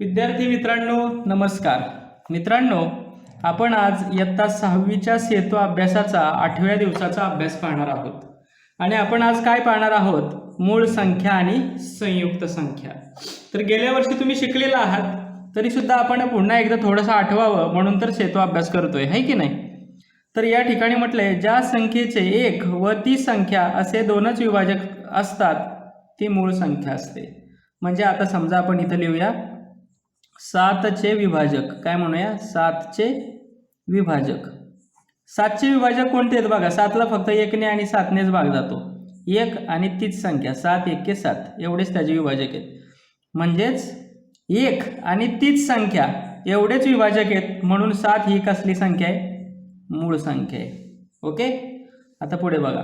विद्यार्थी मित्रांनो नमस्कार। मित्रांनो, आपण आज इयत्ता 6वीच्या सेतू अभ्यासाचा 8व्या दिवसाचा अभ्यास पाहणार आहोत आणि आपण आज काय पाहणार आहोत? मूळ संख्या आणि संयुक्त संख्या। तर गेल्या वर्षी तुम्ही शिकलेला आहात, तरी सुद्धा आपण पुन्हा एकदा थोडंसं आठवावं म्हणून तर सेतू अभ्यास करतोय, है की नाही? तर या ठिकाणी म्हटलंय ज्या संख्येचे एक व ती संख्या असे दोनच विभाजक असतात ती मूळ संख्या असते। म्हणजे आता समजा आपण इथं लिहूया 7चे विभाजक, काय म्हणूया 7चे विभाजक। 7चे विभाजक कोणते आहेत बघा, 7ला फक्त 1ने आणि 7नेच भाग जातो, 1 आणि तीच संख्या 7 1 7 एवढेच त्याचे विभाजक आहेत। म्हणजेच 1 आणि तीच संख्या एवढेच विभाजक आहेत, म्हणून 7 ही कसली संख्या आहे? मूळ संख्या आहे। ओके, आता पुढे बघा,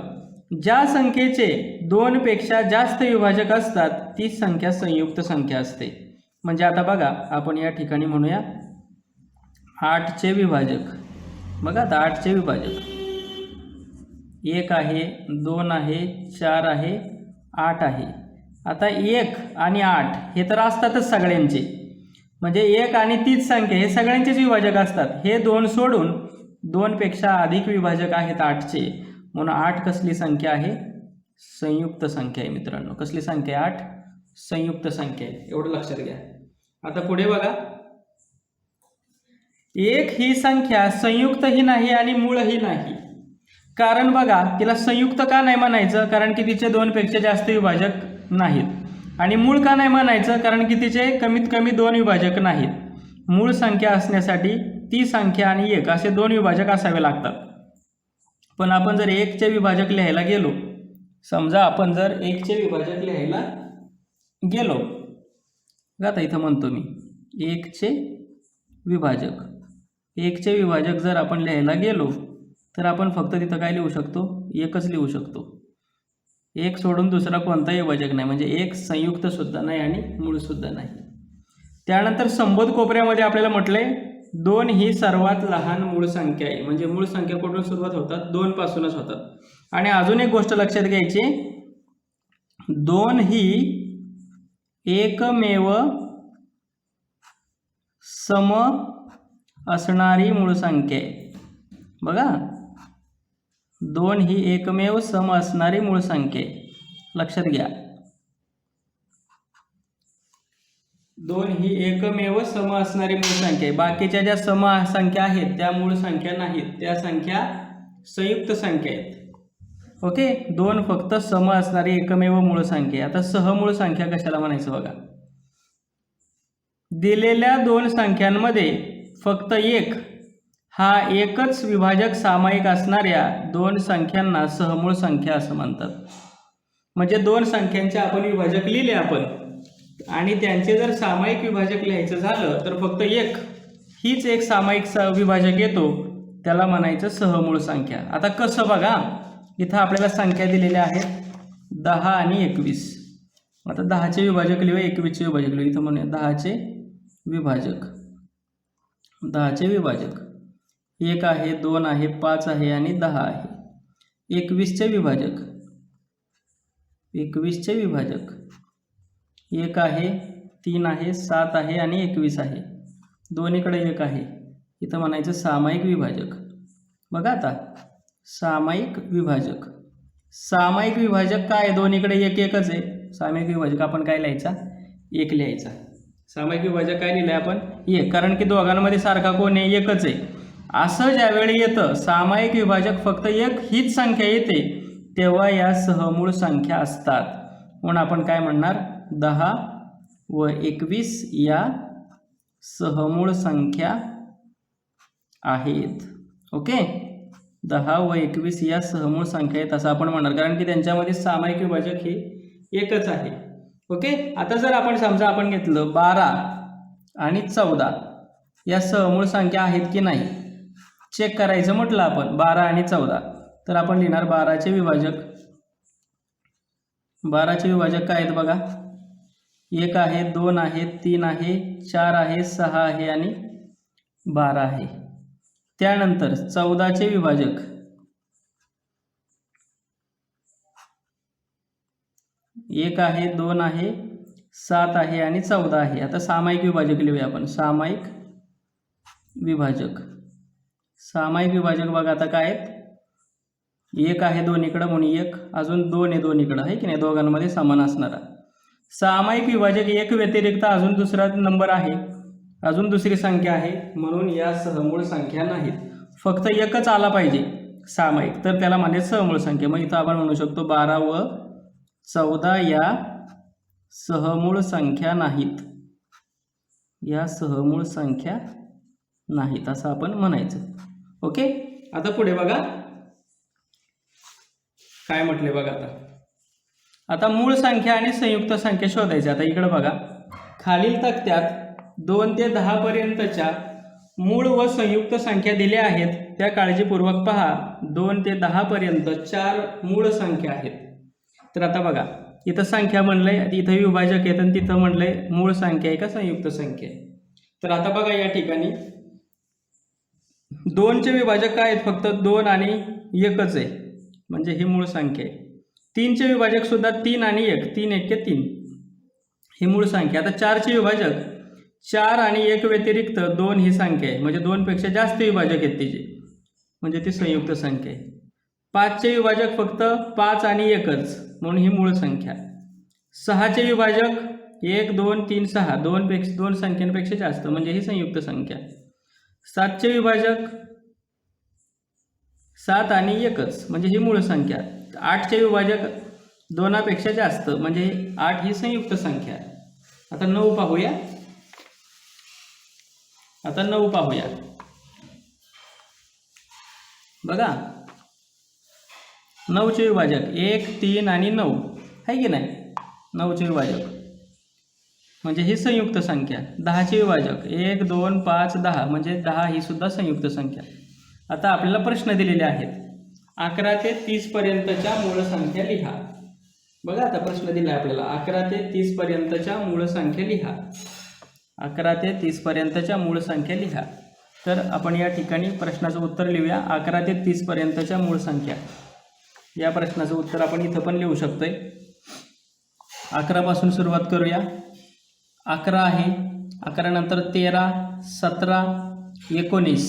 ज्या संख्येचे 2 पेक्षा जास्त विभाजक असतात ती संख्या संयुक्त संख्या असते। म्हणजे आता बघा आपण या ठिकाणी म्हणूया 8चे विभाजक। बघा आता 8चे विभाजक 1 आहे, 2 आहे, 4 आहे, 8 आहे। आता 1 आणि 8 हे तर असतातच सगळ्यांचे, म्हणजे 1 आणि तीच संख्या हे सगळ्यांचेच विभाजक असतात। हे 2 सोडून 2 पेक्षा अधिक विभाजक आहेत 8चे, म्हणून 8 कसली संख्या आहे? संयुक्त संख्या आहे। मित्रांनो कसली संख्या आहे? 8 संयुक्त संख्या आहे, एवढं लक्षात घ्या। आता पुढे बघा, 1 ही संख्या संयुक्तही नाही आणि मूळही नाही। कारण बघा तिला संयुक्त का नाही म्हणायचं? कारण की तिचे 2 पेक्षा जास्त विभाजक नाहीत। आणि मूळ का नाही म्हणायचं? कारण की तिचे कमीत कमी 2 विभाजक नाहीत। मूळ संख्या असण्यासाठी ती संख्या आणि 1 असे 2 विभाजक असावे लागतात। पण आपण जर 1चे विभाजक लिहायला गेलो, समजा आपण जर 1चे विभाजक लिहायला गेलो, आता इथं म्हणतो मी 1चे विभाजक, 1चे विभाजक जर आपण लिहायला गेलो तर आपण फक्त तिथं काय लिहू शकतो? 1च लिहू शकतो। 1 सोडून दुसरा कोणताही विभाजक नाही, म्हणजे 1 संयुक्त सुद्धा नाही आणि मूळ सुद्धा नाही। त्यानंतर संबोध कोपऱ्यामध्ये आपल्याला म्हटलंय 2 ही सर्वात लहान मूळ संख्या आहे। म्हणजे मूळ संख्या कुठून सुरुवात होतात? 2 पासूनच होतात। आणि अजून एक गोष्ट लक्षात घ्यायची, 2 ही एकमेव सम असणारी मूळ संख्या आहे। बघा 2 ही एकमेव सम असणारी मूळ संख्या आहे, लक्षात घ्या। 2 ही एकमेव सम असणारी मूळ संख्या आहे। बाकीच्या ज्या सम संख्या आहेत त्या मूळ संख्या नाहीत, त्या संख्या संयुक्त संख्या आहेत। ओके, 2 फक्त सम असणारी एकमेव मूळ संख्या आहे। आता सहमूळ संख्या कशाला म्हणायचं बघा, दिलेल्या 2 संख्यांमध्ये फक्त 1 हा एकच विभाजक सामायिक असणाऱ्या 2 संख्यांना सहमूळ संख्या असं म्हणतात। म्हणजे 2 संख्यांचे आपण विभाजक लिहिले आपण, आणि त्यांचे जर सामायिक विभाजक लिहायचं झालं तर फक्त 1 हीच एक सामायिक विभाजक येतो, त्याला म्हणायचं सहमूळ संख्या। आता कसं बघा, इथं आपल्याला संख्या दिलेल्या आहेत 10 आणि 21। आता 10चे विभाजक लिहूया, 21चे विभाजक लिहूया। इथं म्हणूया 10चे विभाजक, 10चे विभाजक 1 आहे, 2 आहे, 5 आहे आणि 10 आहे। 21चे विभाजक, 21चे विभाजक 1 आहे, 3 आहे, 7 आहे आणि 21 आहे। दोन्हीकडे 1 आहे, इथं म्हणायचं सामायिक विभाजक। बघा आता सामायिक विभाजक, सामायिक विभाजक काय? दोन्हीकडे 1 1च आहे। सामायिक विभाजक आपण काय लिहायचा? 1 लिहायचा। सामायिक विभाजक काय लिहिलंय आपण? 1, कारण की दोघांमध्ये सारखा कोण आहे? 1च आहे। असं ज्यावेळी येतं सामायिक विभाजक फक्त 1 हीच संख्या येते, तेव्हा या सहमूळ संख्या असतात। म्हणून आपण काय म्हणणार? 10 व 21 या सहमूळ संख्या आहेत। ओके, 10 व 21 या सहमूळ संख्या आहेत असं आपण म्हणणार, कारण की त्यांच्यामध्ये सामायिक विभाजक हे 1च आहे। ओके, आता जर आपण समजा आपण घेतलं 12 आणि 14 या सहमूळ संख्या आहेत की नाही चेक करायचं म्हटलं आपण, 12 आणि 14, तर आपण लिहिणार 12चे विभाजक। 12चे विभाजक काय आहेत बघा, 1 आहे, 2 आहे, 3 आहे, 4 आहे, 6 आहे आणि 12 आहे। त्यानंतर 14चे विभाजक 1 आहे, 2 आहे, 7 आहे आणि 14 आहे. आता सामायिक विभाजक लिहूया आपण. सामायिक विभाजक बघा आता काय आहेत. 1 आहे दोन्हीकडं म्हणून 1, अजून 2 आहे दोन्हीकडं, आहे की नाही, दोघांमध्ये समान असणारा. सामायिक विभाजक 1 व्यतिरिक्त अजून दुसरा नंबर आहे, अजून दुसरी संख्या आहे, म्हणून या सहमूळ संख्या नाहीत. फक्त एकच आला पाहिजे सामायिक, तर त्याला म्हणजे सहमूळ संख्या. मग इथं आपण म्हणू शकतो 12 व 14 या सहमूळ संख्या नाहीत. या सहमूळ संख्या नाहीत असं आपण म्हणायचं. ओके. आता पुढे बघा काय म्हटले बघा. आता मूळ संख्या आणि संयुक्त संख्या शोधायची. आता इकडे बघा खालील तक्त्यात 2 ते 10 पर्यंतच्या मूळ व संयुक्त संख्या दिल्या आहेत. त्या काळजीपूर्वक पहा. 2 ते 10 पर्यंत 4 मूळ संख्या आहेत. तर आता बघा इथं संख्या म्हणलंय, इथं विभाजक आहेत आणि तिथं म्हणलंय मूळ संख्या आहे का संयुक्त संख्या आहे. तर आता बघा या ठिकाणी 2चे विभाजक काय आहेत, फक्त 2 आणि 1च आहे, म्हणजे ही मूळ संख्या आहे. 3चे विभाजक सुद्धा 3 आणि 1, 3 1 3, ही मूळ संख्या. आता 4चे विभाजक 4 आणि 1 व्यतिरिक्त 2 ही संख्या आहे, म्हणजे 2 पेक्षा जास्त विभाजक आहेत तिचे, म्हणजे ती संयुक्त संख्या आहे. 5चे विभाजक फक्त 5 आणि 1च, म्हणून ही मूळ संख्या. 6चे विभाजक 1 2 3 6, 2 संख्यांपेक्षा जास्त, म्हणजे ही संयुक्त संख्या. 7चे विभाजक 7 आणि 1च, म्हणजे ही मूळ संख्या. 8चे विभाजक 2पेक्षा जास्त, म्हणजे 8 ही संयुक्त संख्या. आता 9 पाहूया. बघा 9चे विभाजक 1 3 आणि 9 आहे की नाही, 9चे विभाजक म्हणजे ही संयुक्त संख्या. 10चे विभाजक 1 2 5 10, म्हणजे 10 ही सुद्धा संयुक्त संख्या. आता आपल्याला प्रश्न दिलेले आहेत. 11 ते 30 पर्यंतच्या मूळ संख्या लिहा. बघा आता प्रश्न दिला आपल्याला 11 ते 30 पर्यंतच्या मूळ संख्या लिहा. 11 ते 30 पर्यंतच्या मूळ संख्या लिहा. तर आपण या ठिकाणी प्रश्नाचं उत्तर लिहूया. 11 ते 30 पर्यंतच्या मूळ संख्या, या प्रश्नाचं उत्तर आपण इथं पण लिहू शकतोय. 11 पासून सुरुवात करूया. 11 आहे, 11 नंतर 13 17 19,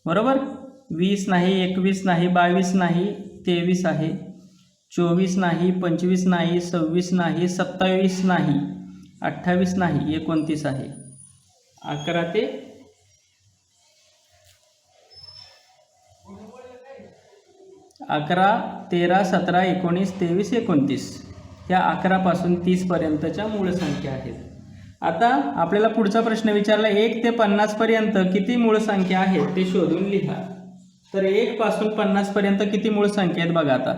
बरोबर. 20 नाही, 21 नाही, 22 नाही, 23 आहे, 24 नाही, 25 नाही, 26 नाही, 27 नाही, 28 नाही, 29 आहे. 11 ते 11 13 17 19 23 29 या 11 पासून 30 पर्यंतच्या मूळ संख्या आहेत. आता आपल्याला पुढचा प्रश्न विचारला 1 ते 50 पर्यंत किती मूळ संख्या आहेत ते शोधून लिहा. तर 1 पासून 50 पर्यंत किती मूळ संख्या आहेत बघा. आता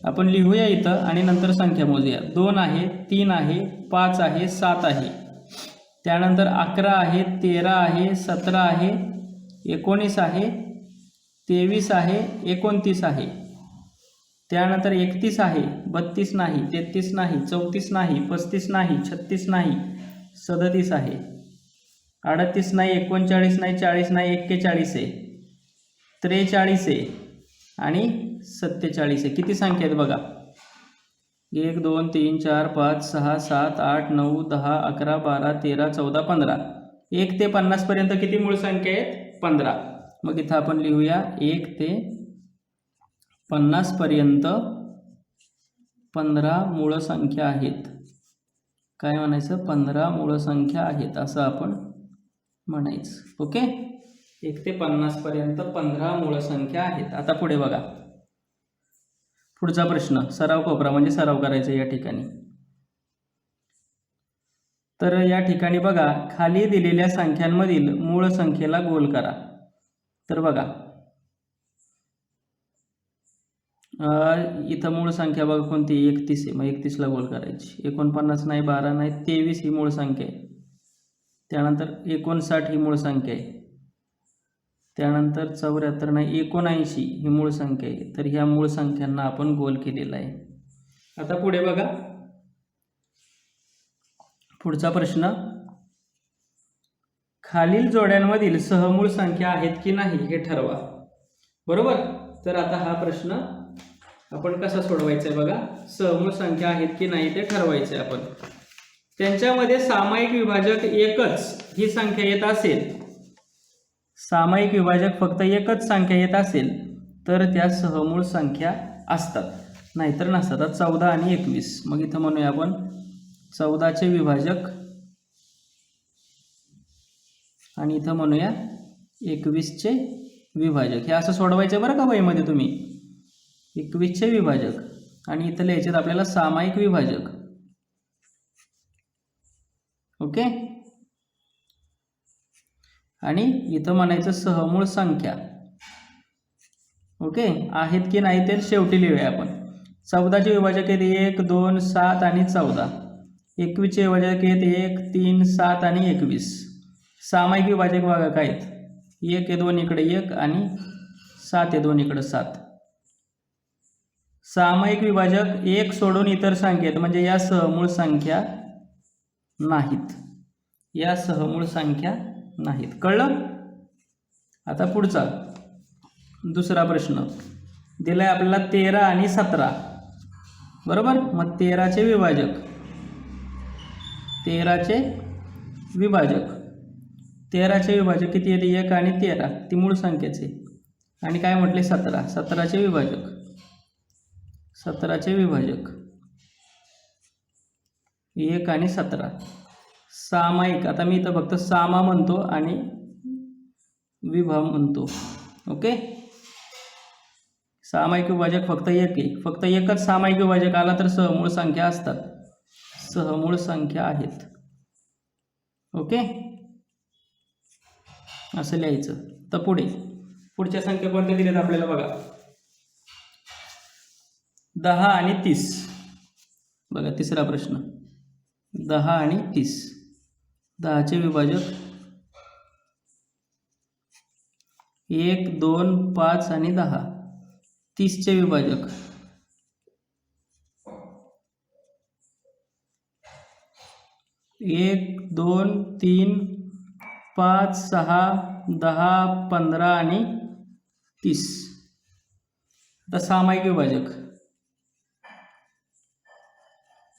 आपण लिहूया इथं आणि नंतर संख्या मोजूया. 2 आहे, 3 आहे, 5 आहे, 7 आहे, त्यानंतर 11 आहे, 13 आहे, 17 आहे, 19 आहे, 23 आहे, 29 आहे, त्यानंतर 31 आहे, 32 नाही, 33 नाही, 34 नाही, 35 नाही, 36 नाही, 37 आहे, 38 नाही, 39 नाही, 40 नाही, 41 आहे, 43 आहे आणि 47 आहे. किती संख्या आहेत बघा. 1 2 3 4 5 6 7 8 9 10 11 12 13 14 15. 1 ते 50 पर्यंत किती मूळ संख्या आहेत? 15. मग इथं आपण लिहूया 1 ते 50 पर्यंत 15 मूळ संख्या आहेत. काय म्हणायचं? 15 मूळ संख्या आहेत असं आपण म्हणायचं. ओके. 1 ते 50 पर्यंत 15 मूळ संख्या आहेत. आता पुढे बघा. पुढचा प्रश्न सराव कोपरा म्हणजे सराव करायचा या ठिकाणी. तर या ठिकाणी बघा खाली दिलेल्या संख्यांमधील मूळ संख्येला गोल करा. तर बघा इथं मूळ संख्या बघा कोणती? 31 आहे. मग 31 ला गोल करायची. 49 नाही, 12 नाही, 23 ही मूळ संख्या आहे. त्यानंतर 59 ही मूळ संख्या आहे. त्यानंतर 74 नाही, 79 ही मूळ संख्या आहे. तर ह्या मूळ संख्यांना आपण गोल केलेला आहे. आता पुढे बघा पुढचा प्रश्न. खालील जोड्यांमधील सहमूळ संख्या आहेत की नाही हे ठरवा. बरोबर. तर आता हा प्रश्न आपण कसा सोडवायचा आहे बघा. सहमूळ संख्या आहेत की नाही ते ठरवायचे आपण. त्यांच्यामध्ये सामायिक विभाजक एकच ही संख्या येत असेल, सामायिक विभाजक फक्त एकच संख्या येत असेल तर त्या सहमूळ संख्या असतात, नाहीतर नसतात. 14 आणि 21, मग इथं म्हणूया आपण 14चे विभाजक आणि इथं म्हणूया 21चे विभाजक. हे असं सोडवायचं बरं का वहीमध्ये तुम्ही. 21चे विभाजक आणि इथं लिहायचे आपल्याला सामायिक विभाजक. ओके. आणि इथं म्हणायचं सहमूळ संख्या. ओके. आहेत की नाही ते शेवटी लिहूया आपण. 14चे विभाजक आहेत 1, 2, 7 आणि 14. 21चे विभाजक आहेत 1, 3, 7 आणि 21. सामायिक विभाजक बघा काय आहेत. 1 आहे 2 इकडे 1 आणि 7 आहे 2 इकडे 7. सामायिक विभाजक 1 सोडून इतर संख्या आहेत, म्हणजे या सहमूळ संख्या नाहीत, या सहमूळ संख्या नाहीत. कळलं? आता पुढचा दुसरा प्रश्न दिलाय आपल्याला 13 आणि 17. बरोबर. मग 13चे विभाजक, 13चे विभाजक 13चे विभाजक किती येते? 1 आणि 13, ती मूळ संख्याचे. आणि काय म्हटले? 17. 17चे विभाजक, 17चे विभाजक 1 आणि 17. सामायिक, आता मी इथं फक्त सामा म्हणतो आणि विभा म्हणतो. ओके. सामायिक विभाजक फक्त 1 आहे, फक्त एकच सामायिक विभाजक आला तर सहमूळ संख्या असतात, सहमूळ संख्या आहेत. ओके. असं लिहायचं. तर पुढच्या संख्या कोणत्या दिल्यात आपल्याला बघा. 10 आणि 30. बघा तिसरा प्रश्न. 10 आणि 30. 10चे विभाजक 1, 2, 5 आणि 10. 30चे विभाजक 1, 2, 3, 5, 6, 10, 15 आणि 30. आता सामायिक विभाजक,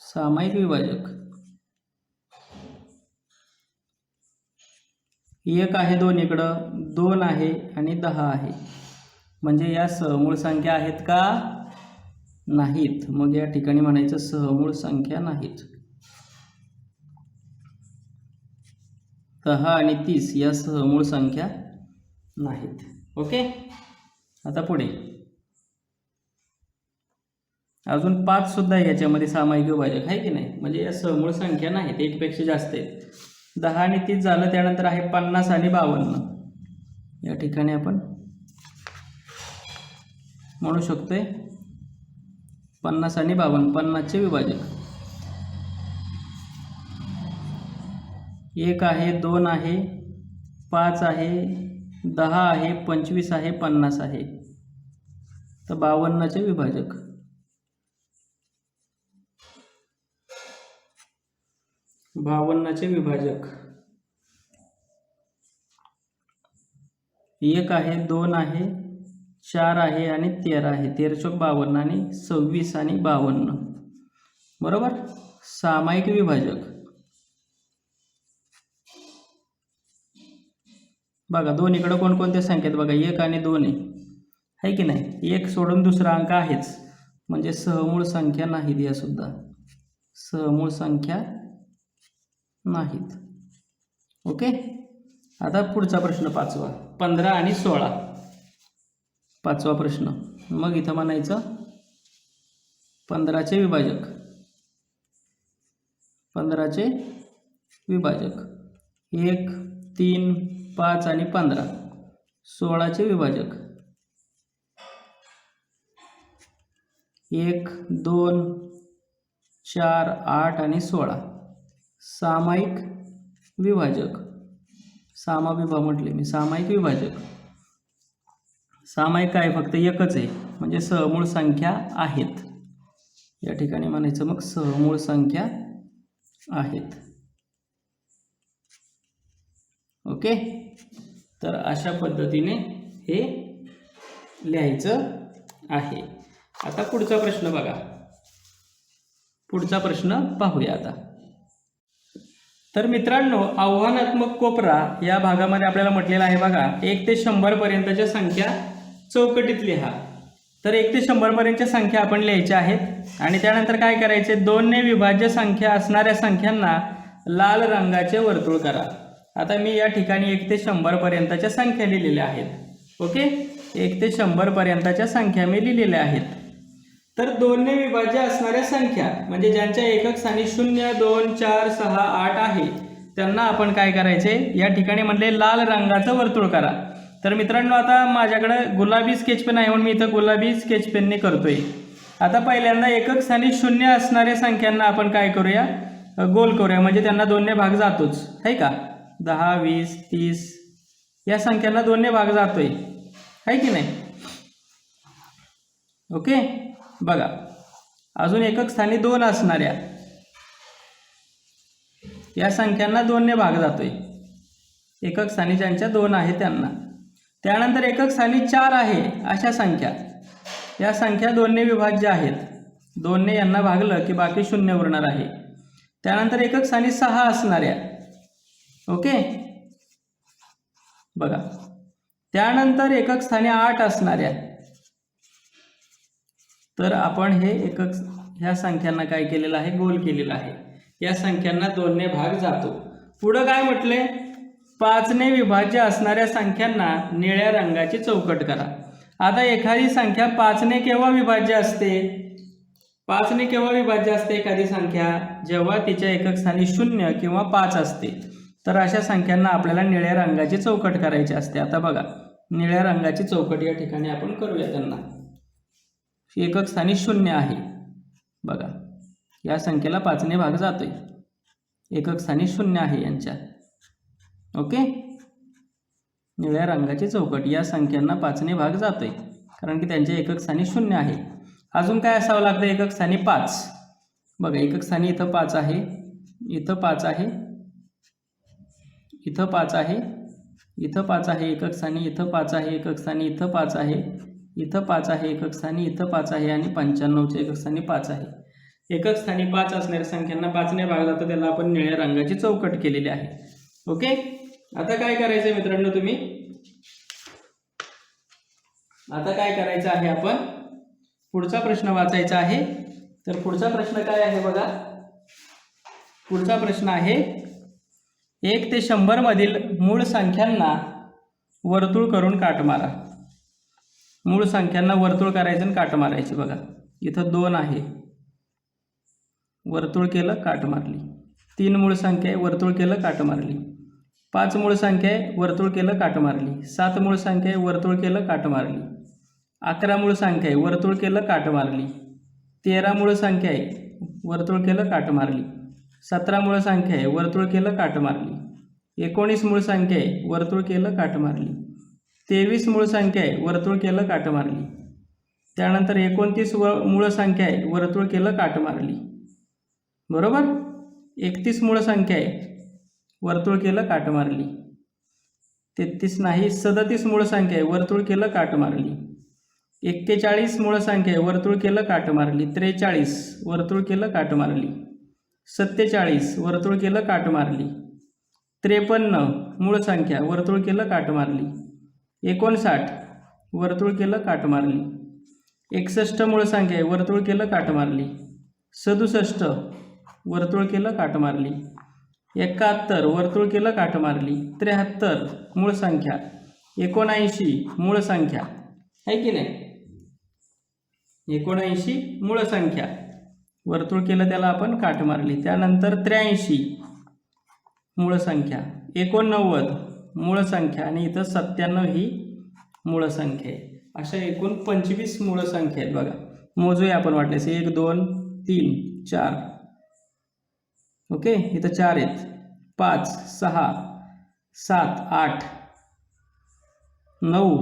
सामायिक विभाजक 1 आहे 2 इकडं, 2 आहे आणि 10 आहे, म्हणजे या सहमूळ संख्या आहेत का? नाहीत. मग या ठिकाणी म्हणायचं सहमूळ संख्या नाहीत. 10 आणि 30 या सहमूळ संख्या नाहीत. ओके. आता पुढे अजून 5 सुद्धा आहे याच्यामध्ये सामायिक विभाजक, आहे की नाही? म्हणजे या सहमूळ संख्या नाहीत, एकपेक्षा जास्त आहेत. 10 आणि 30 झालं, त्यानंतर आहे 50 आणि 52. या ठिकाणी आपण म्हणू शकतोय 50 आणि 52. 50चे विभाजक 1 आहे, 2 आहे, 5 आहे, 10 आहे, 25 आहे, 50 आहे. तर 52चे विभाजक 52चे विभाजक 1 आहे, 2 आहे, 4 आहे आणि 13 आहे. 13 चौक 52 आणि 26 आणि 52. बरोबर. सामायिक विभाजक बघा 2 इकडं कोणकोणत्या संख्येत बघा 1 आणि 2 आहे की नाही? 1 सोडून दुसरा अंक आहेच, म्हणजे सहमूळ संख्या नाहीत. या सुद्धा सहमूळ संख्या नाहीत. ओके. आता पुढचा प्रश्न 5वा. 15 आणि 16. 5वा प्रश्न. मग इथं म्हणायचं 15चे विभाजक, 15चे विभाजक 1, 3, 5 आणि 15. 16चे विभाजक 1, 2, 4, 8 आणि 16. सामायिक विभाजक, सामाविभा म्हटले मी, सामायिक विभाजक. सामायिक काय? फक्त एकच आहे, म्हणजे सहमूळ संख्या आहेत. या ठिकाणी म्हणायचं मग सहमूळ संख्या आहेत. ओके. तर अशा पद्धतीने हे लिहायचं आहे. आता पुढचा प्रश्न बघा. पुढचा प्रश्न पाहूया आता. तर मित्रांनो, आव्हानात्मक कोपरा या भागामध्ये आपल्याला म्हटलेलं आहे बघा, 1 ते 100 पर्यंतच्या संख्या चौकटीत लिहा. तर 1 ते 100 पर्यंतच्या संख्या आपण लिहायच्या आहेत आणि त्यानंतर काय करायचे, 2 ने विभाज्य संख्या असणाऱ्या संख्यांना लाल रंगाचे वर्तुळ करा. आता मी या ठिकाणी 1 ते 100 पर्यंतच्या संख्या लिहिलेल्या आहेत. ओके, 1 ते 100 पर्यंतच्या संख्या मी लिहिलेल्या आहेत. तर 2 ने विभाज्य असणाऱ्या संख्या म्हणजे ज्यांच्या एकक स्थानी 0, 2, 4, 6, 8 आहे त्यांना आपण काय करायचे, या ठिकाणी म्हणले लाल रंगाचं वर्तुळ करा. तर मित्रांनो, आता माझ्याकडे गुलाबी स्केच पेन आहे म्हणून मी इथं गुलाबी स्केच पेनने करतोय. आता पहिल्यांदा एकक स्थानी 0 असणाऱ्या संख्यांना आपण काय करूया, गोल करूया, म्हणजे त्यांना 2 ने भाग जातोच आहे का. 10, 20, 30 या संख्यांना 2 ने भाग जातोय आहे की नाही. ओके, बघा अजून एकक स्थानी 2 असणाऱ्या या संख्यांना 2 ने भाग जातोय. एकक स्थानी ज्यांच्या 2 आहे त्यांना. त्यानंतर एकक स्थानी 4 आहे अशा संख्या, या संख्या 2 ने विभाज्य आहेत. 2 ने यांना भागलं की बाकी 0 उरणार आहे. त्यानंतर एकक स्थानी 6 असणाऱ्या. ओके, बघा त्यानंतर एकक स्थानी 8 असणाऱ्या. तर आपण हे एकक ह्या संख्यांना काय केलेलं आहे, गोल केलेलं आहे. या संख्यांना 2 ने भाग जातो. पुढं काय म्हटले, 5 ने विभाज्य असणाऱ्या संख्यांना निळ्या रंगाची चौकट करा. आता एखादी संख्या 5 ने केव्हा विभाज्य असते, 5 ने केव्हा विभाज्य असते एखादी संख्या, जेव्हा तिच्या एकक स्थानी 0 किंवा 5 असते. तर अशा संख्यांना आपल्याला निळ्या रंगाची चौकट करायची असते. आता बघा, निळ्या रंगाची चौकट या ठिकाणी आपण करूया. त्यांना एकक स्थानी 0 आहे बघा, या संख्येला 5 ने भाग जातोय. एकक स्थानी 0 आहे यांच्या. ओके, निळ्या रंगाची चौकट, या संख्यांना 5 ने भाग जातोय कारण की त्यांच्या एकक स्थानी 0 आहे. अजून काय असावं लागतं, एकक स्थानी 5. बघा एकक स्थानी इथं 5 आहे, इथं 5 आहे, इथं 5 आहे, इथं 5 आहे एकक स्थानी, इथं 5 आहे एकक स्थानी, इथं 5 आहे, इथं 5 आहे एकक स्थानी, इथं 5 आहे आणि 95च्या एकक स्थानी 5 आहे. एकक स्थानी 5 असणाऱ्या संख्यांना 5 ने भाग जातो, त्याला आपण निळ्या रंगाची चौकट केलेली आहे. ओके, आता काय करायचं मित्रांनो, तुम्ही आता काय करायचं आहे, आपण पुढचा प्रश्न वाचायचा आहे. तर पुढचा प्रश्न काय आहे बघा, पुढचा प्रश्न आहे 1 ते 100 मधील मूळ संख्यांना वर्तुळ करून काट मारा. मूळ संख्यांना वर्तुळ करायचं आणि काट मारायची. बघा इथं 2 आहे, वर्तुळ केलं काट मारली. 3 मूळ संख्या आहे, वर्तुळ केलं काट मारली. 5 मूळ संख्या आहे, वर्तुळ केलं काट मारली. 7 मूळ संख्या आहे, वर्तुळ केलं काट मारली. 11 मूळ संख्या आहे, वर्तुळ केलं काट मारली. 13 मूळ संख्या आहे, वर्तुळ केलं काट मारली. 17 मूळ संख्या आहे, वर्तुळ केलं काट मारली. 19 मूळ संख्या आहे, वर्तुळ केलं काट मारली. 23 मूळ संख्या आहे, वर्तुळ केलं काट मारली. त्यानंतर 29 मूळ संख्या आहे, वर्तुळ केलं काट मारली. बरोबर. 31 मूळ संख्या आहे, वर्तुळ केलं काट मारली. 33 नाही, 37 मूळ संख्या आहे, वर्तुळ केलं काट मारली. 41 मूळ संख्या आहे, वर्तुळ केलं काट मारली. 43 वर्तुळ केलं काट मारली. 47 वर्तुळ केलं काट मारली. 53 मूळ संख्या, वर्तुळ केलं काट मारली. 59 वर्तुळ केलं काट मारली. 61 मूळ संख्या आहे, वर्तुळ केलं काट मारली. 67 वर्तुळ केलं काट मारली. 71 वर्तुळ केलं काट मारली. 73 मूळ संख्या. 79 मूळ संख्या आहे की नाही, 79 मूळ संख्या, वर्तुळ केलं त्याला आपण काट मारली. त्यानंतर 83 मूळ संख्या, 89 मूळ संख्या आणि इथं 97 ही मूळ संख्या आहे. अशा एकूण 25 मूळ संख्या आहेत. बघा मोजूया आपण वाटल्यास, 1 2 3 4. ओके, इथं 4 आहेत. 5 6 7 8 9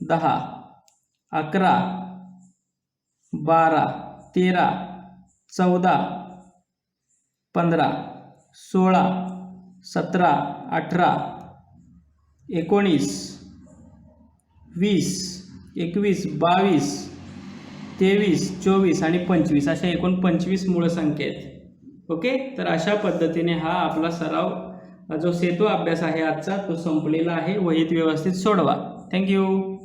10 11 12 13 14 15 16 17 18 19 20 21 22 23 24 आणि 25 अशा एकूण 25 मूळ संख्या आहेत. ओके, तर अशा पद्धतीने हा आपला सराव जो सेतू अभ्यास आहे आजचा तो संपलेला आहे. वहीत व्यवस्थित सोडवा. थँक्यू.